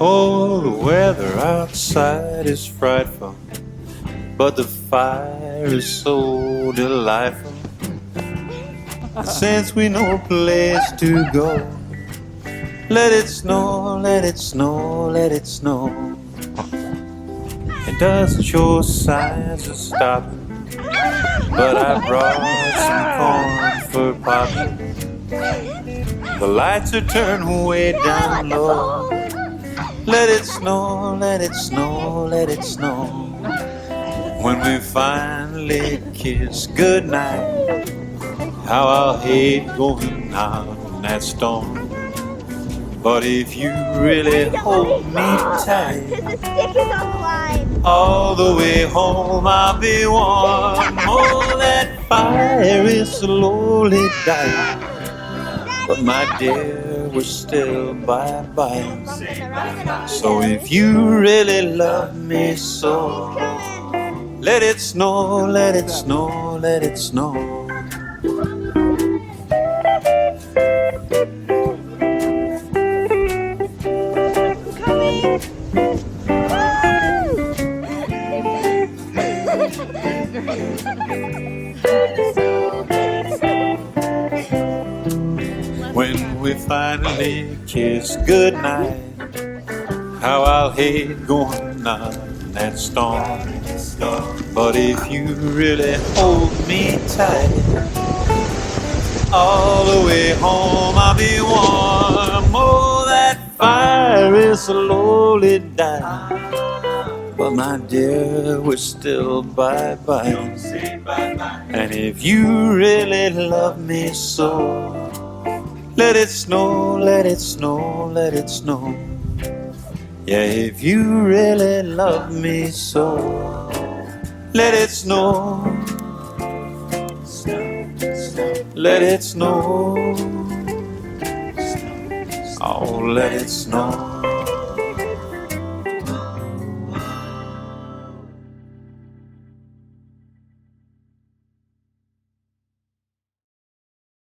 Oh, the weather outside is frightful, but the fire is so delightful. Since we no place to go, let it snow, let it snow, let it snow. It doesn't show signs of stopping, but I brought some corn for popping. The lights are turned way down low. Let it snow, let it snow, let it snow. When we finally kiss goodnight, how I'll hate going out in that storm. But if you really hold me tight, all the way home I'll be warm. Oh, that fire is slowly dying, but my dear, we're still bye-bye. So if you really love me so, let it snow, let it snow, let it snow. When we finally kiss goodnight, how I'll hate going out in that storm. But if you really hold me tight, all the way home I'll be warm. Oh, that fire is slowly dying, but my dear, we're still bye-bye. And if you really love me so, let it snow, let it snow, let it snow. Yeah, if you really love me so, let it snow, let it snow. Oh, let it snow.